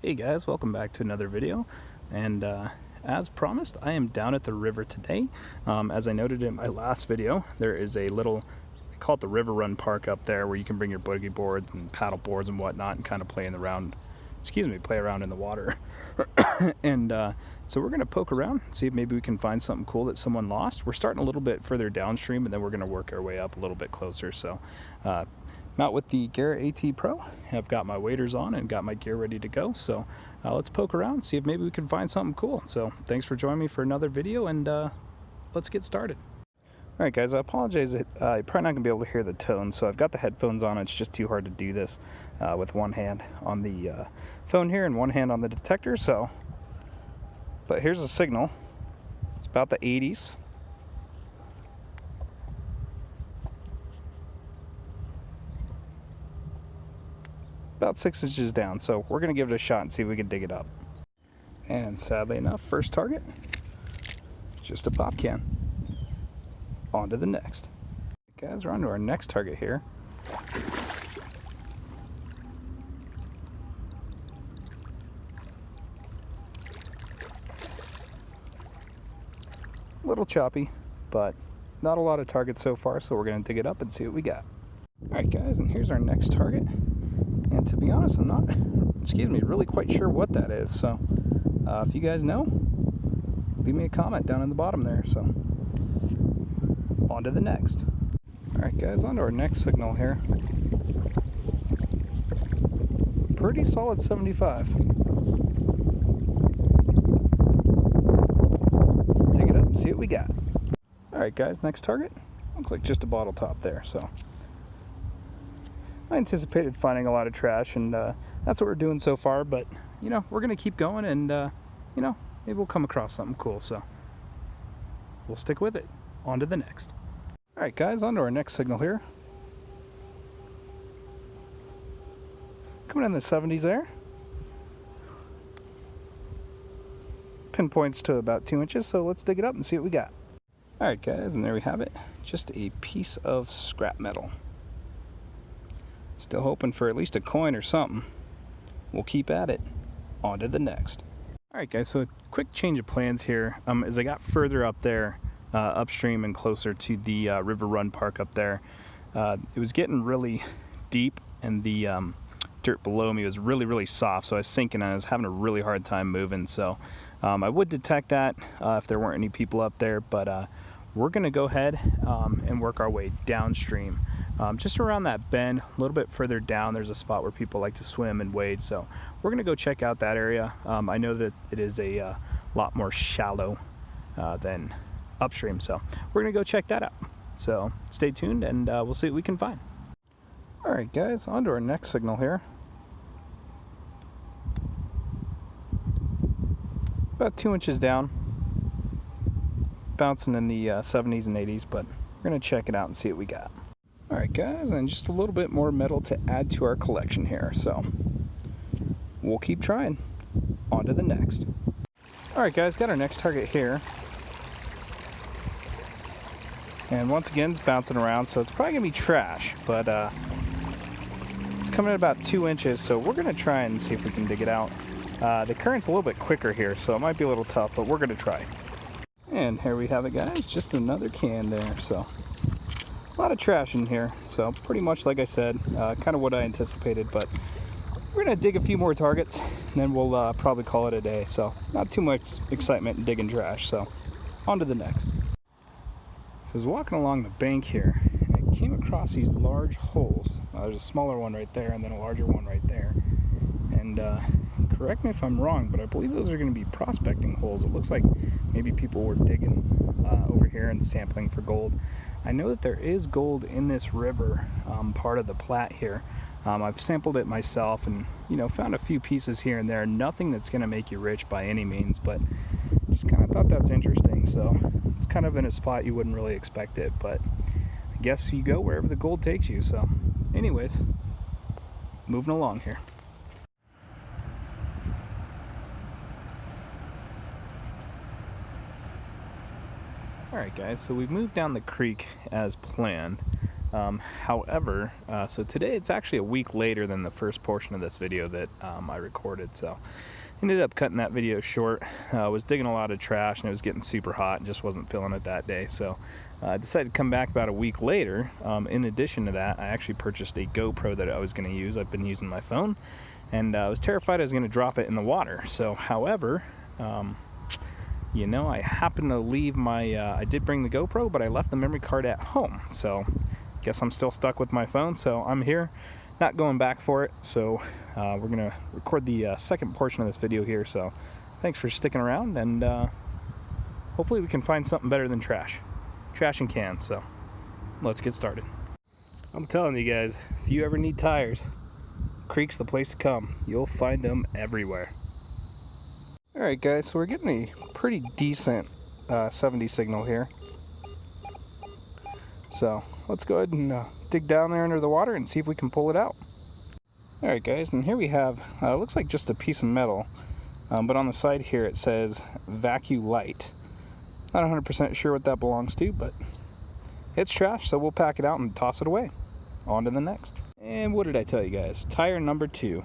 Hey guys, welcome back to another video. And as promised, I am down at the river today. As I noted in my last video, there is a little, they call it the River Run Park up there, where you can bring your boogie boards and paddle boards and whatnot and kind of play around in the water. And so we're going to poke around, see if maybe we can find something cool that someone lost. We're starting a little bit further downstream, and then we're going to work our way up a little bit closer. So I'm out with the Garrett AT Pro. I've got my waders on and got my gear ready to go. So let's poke around, see if maybe we can find something cool. So thanks for joining me for another video, and let's get started. All right, guys, I apologize. You're probably not going to be able to hear the tone, so I've got the headphones on. It's just too hard to do this with one hand on the phone here and one hand on the detector. But here's the signal. It's about the 80s. About 6 inches down, so we're going to give it a shot and see if we can dig it up. And sadly enough, first target, just a pop can. On to the next. Guys, we're on to our next target here. A little choppy, but not a lot of targets so far, so we're going to dig it up and see what we got. Alright guys, and here's our next target. And to be honest, I'm not, really quite sure what that is. So if you guys know, leave me a comment down in the bottom there. So on to the next. Alright guys, on to our next signal here. Pretty solid 75. Let's dig it up and see what we got. Alright guys, next target. Looks like just a bottle top there. So I anticipated finding a lot of trash, and that's what we're doing so far, but you know, we're gonna keep going, and you know, maybe we'll come across something cool, so we'll stick with it. On to the next. All right guys, on to our next signal here. Coming in the 70s there. Pinpoints to about 2 inches, so let's dig it up and see what we got. All right guys, and there we have it. Just a piece of scrap metal. Still hoping for at least a coin or something. We'll keep at it. On to the next. Alright guys, so a quick change of plans here. As I got further up there, upstream and closer to the River Run Park up there, it was getting really deep, and the dirt below me was really soft, so I was sinking and I was having a really hard time moving. So I would detect that if there weren't any people up there, but we're going to go ahead and work our way downstream. Just around that bend, a little bit further down, there's a spot where people like to swim and wade, so we're going to go check out that area. I know that it is a lot more shallow than upstream, so we're going to go check that out. So stay tuned, and we'll see what we can find. Alright guys, on to our next signal here. About 2 inches down. Bouncing in the 70s and 80s, but we're going to check it out and see what we got. Alright guys, and just a little bit more metal to add to our collection here, so we'll keep trying. On to the next. Alright guys, got our next target here. And once again, it's bouncing around, so it's probably going to be trash, but it's coming at about 2 inches, so we're going to try and see if we can dig it out. The current's a little bit quicker here, so it might be a little tough, but we're going to try. And here we have it guys, just another can there, so a lot of trash in here, so pretty much like I said, kind of what I anticipated, but we're going to dig a few more targets, and then we'll probably call it a day, so not too much excitement in digging trash, so on to the next. So I was walking along the bank here, and I came across these large holes. There's a smaller one right there, and then a larger one right there, and correct me if I'm wrong, but I believe those are going to be prospecting holes. It looks like maybe people were digging over here and sampling for gold. I know that there is gold in this river, part of the Platte here. I've sampled it myself, and you know, found a few pieces here and there. Nothing that's going to make you rich by any means, but just kind of thought that's interesting. So it's kind of in a spot you wouldn't really expect it, but I guess you go wherever the gold takes you. So anyways, moving along here. Alright guys, so we've moved down the creek as planned. However, so today it's actually a week later than the first portion of this video that I recorded, so ended up cutting that video short. I was digging a lot of trash and it was getting super hot and just wasn't feeling it that day, so I decided to come back about a week later. In addition to that, I actually purchased a GoPro that I was going to use. I've been using my phone, and I was terrified I was going to drop it in the water. So however, you know, I happened to leave my I did bring the GoPro, but I left the memory card at home, so guess I'm still stuck with my phone. So I'm here, not going back for it. So we're gonna record the second portion of this video here, so thanks for sticking around, and hopefully we can find something better than trash and cans. So let's get started. I'm telling you guys, if you ever need tires, creek's the place to come. You'll find them everywhere. Alright guys, so we're getting a pretty decent 70 signal here. So let's go ahead and dig down there under the water and see if we can pull it out. Alright guys, and here we have, looks like just a piece of metal, but on the side here it says vacuum light. Not 100% sure what that belongs to, but it's trash, so we'll pack it out and toss it away. On to the next. And what did I tell you guys? Tire number 2.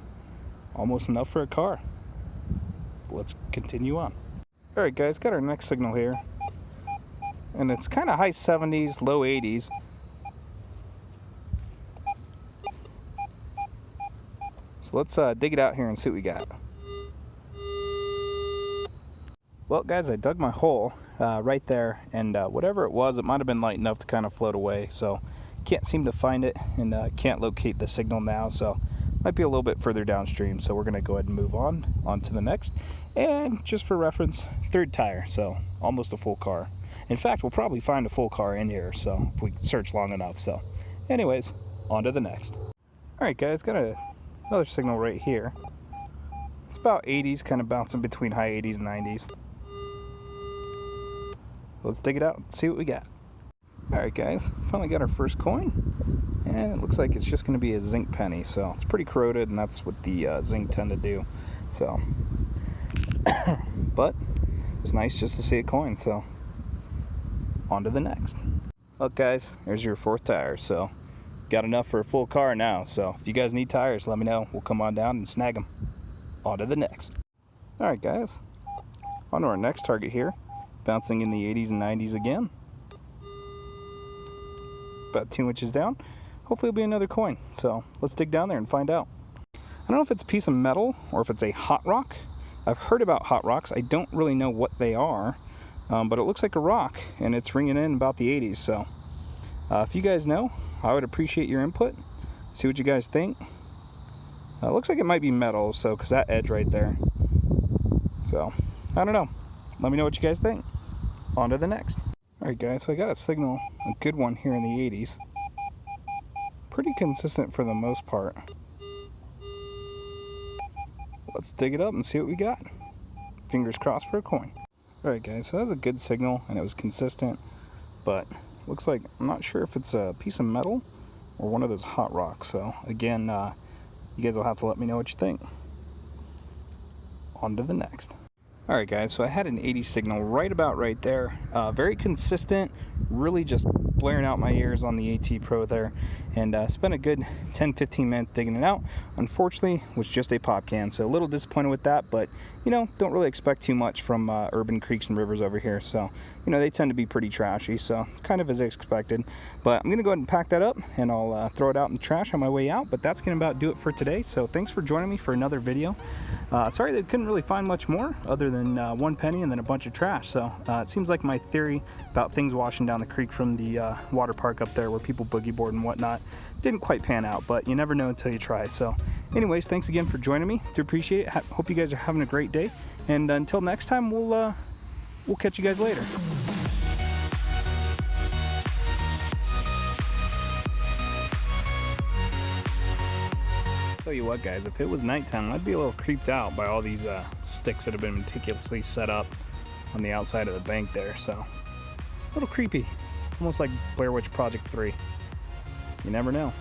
Almost enough for a car. Let's continue on. Alright guys, got our next signal here. And it's kind of high 70s, low 80s. So let's dig it out here and see what we got. Well guys, I dug my hole right there, and whatever it was, it might have been light enough to kind of float away, so can't seem to find it, and can't locate the signal now, so might be a little bit further downstream. So we're going to go ahead and move on to the next. And just for reference, 3rd tire, so almost a full car. In fact, we'll probably find a full car in here, so if we search long enough. So anyways, on to the next. Alright guys, got another signal right here. It's about 80s, kind of bouncing between high 80s and 90s. Let's dig it out and see what we got. Alright guys, finally got our first coin, and it looks like it's just going to be a zinc penny. So it's pretty corroded, and that's what the zinc tend to do. So but it's nice just to see a coin. So on to the next. Look guys, there's your 4th tire. So got enough for a full car now. So if you guys need tires, let me know. We'll come on down and snag them. On to the next. Alright guys, on to our next target here. Bouncing in the 80s and 90s again. About 2 inches down. Hopefully it'll be another coin. So let's dig down there and find out. I don't know if it's a piece of metal or if it's a hot rock. I've heard about hot rocks. I don't really know what they are, but it looks like a rock, and it's ringing in about the 80s. So if you guys know, I would appreciate your input. See what you guys think. It looks like it might be metal, so because that edge right there. So I don't know. Let me know what you guys think. On to the next. Alright guys, so I got a signal, a good one here in the 80s. Pretty consistent for the most part. Let's dig it up and see what we got. Fingers crossed for a coin. Alright guys, so that was a good signal and it was consistent, but looks like, I'm not sure if it's a piece of metal or one of those hot rocks. So again, you guys will have to let me know what you think. On to the next. Alright guys, so I had an 80 signal right about right there. Very consistent, really just blaring out my ears on the AT Pro there. And spent a good 10-15 minutes digging it out. Unfortunately, it was just a pop can, so a little disappointed with that, but you know, don't really expect too much from urban creeks and rivers over here. So, you know, they tend to be pretty trashy, so it's kind of as expected. But I'm gonna go ahead and pack that up, and I'll throw it out in the trash on my way out. But that's gonna about do it for today. So thanks for joining me for another video. Sorry that I couldn't really find much more other than 1 penny and then a bunch of trash. So it seems like my theory about things washing down the creek from the water park up there where people boogie board and whatnot didn't quite pan out, but you never know until you try. So anyways, thanks again for joining me. Do appreciate it. Hope you guys are having a great day, and until next time, we'll catch you guys later. Tell you what guys, if it was nighttime, I'd be a little creeped out by all these sticks that have been meticulously set up on the outside of the bank there. So a little creepy, almost like Blair Witch Project 3. You never know.